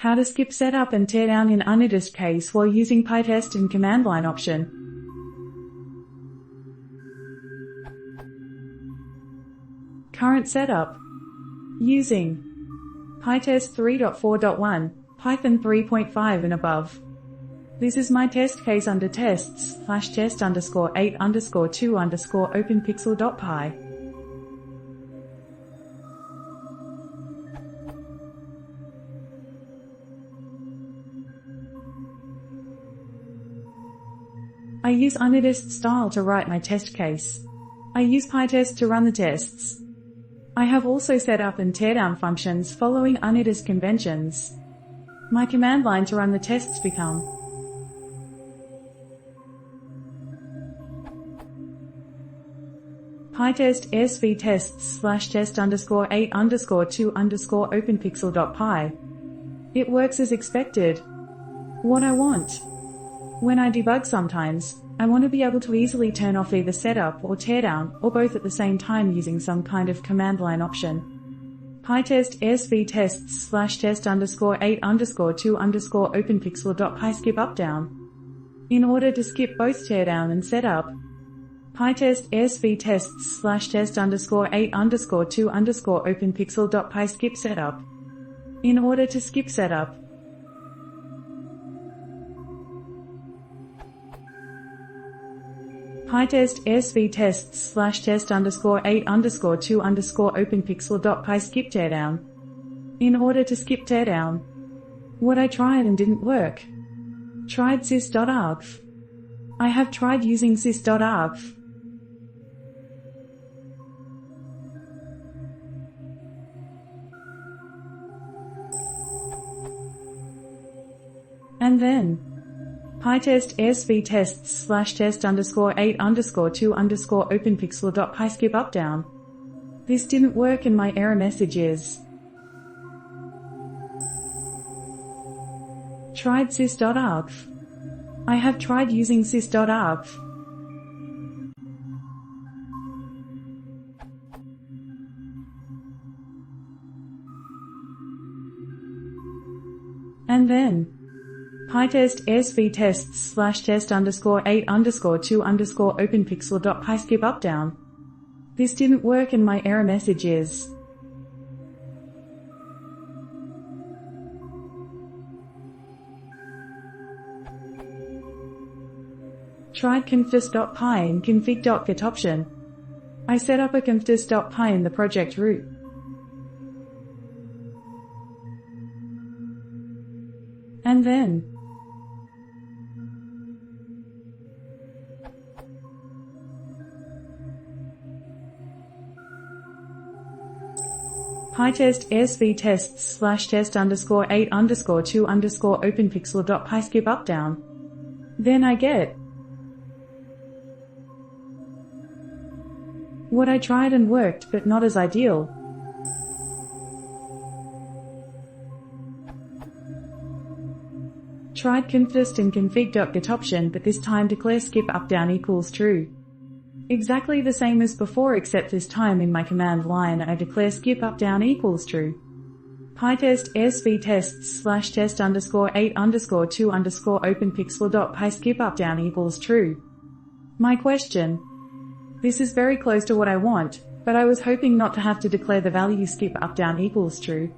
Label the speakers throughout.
Speaker 1: How to skip setup and teardown in unittest case while using pytest and command line option. Current setup. Using pytest 3.4.1, Python 3.5 and above. This is my test case under tests /test_8_2_openpixel.py. I use unittest style to write my test case. I use pytest to run the tests. I have also set up and teardown functions following unittest conventions. My command line to run the tests become pytest svtests /test_8_2_openpixel.py. It works as expected. What I want. When I debug sometimes, I want to be able to easily turn off either setup or teardown, or both at the same time using some kind of command line option. Pytest svtests /test_8_2_openpixel.py skip up down. In order to skip both teardown and setup, pytest svtests /test_8_2_openpixel.py skip setup. In order to skip setup, pytest svtests /test_8_2_openpixel.py skip teardown. In order to skip teardown, what I tried and didn't work. Tried sys.argv. I have tried using sys.argv. And then pytest svtests /test_8_2_openpixel.py skip up down. This didn't work and my error message is tried sys.argv. I have tried using sys.argv. And then pytest svtests /test_8_2_openpixel.py skip up down. This didn't work and my error message is tried conftest.py and config.get option. I set up a conftest.py in the project root. And then pytest svtests /test_8_2_openpixel.py skip up down. Then I get what I tried and worked but not as ideal. Tried conftest and config.get option but this time declare skip up down equals true. Exactly the same as before except this time in my command line I declare skip up down equals true. Pytest svtests /test_8_2_openpixel.py skip up down equals true. My question. This is very close to what I want, but I was hoping not to have to declare the value skip up down equals true.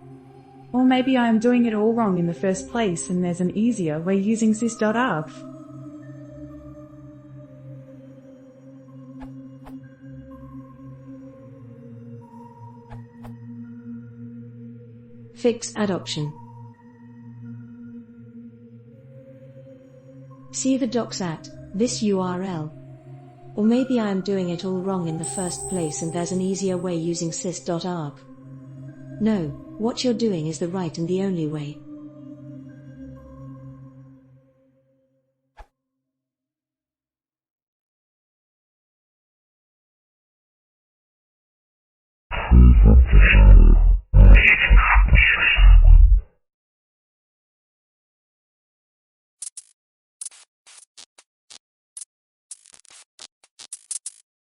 Speaker 1: Or maybe I am doing it all wrong in the first place and there's an easier way using sys.argv.
Speaker 2: Fix adoption. See the docs at this URL. Or maybe I am doing it all wrong in the first place and there's an easier way using sys.argv. No, what you're doing is the right and the only way.
Speaker 3: Proof of the show.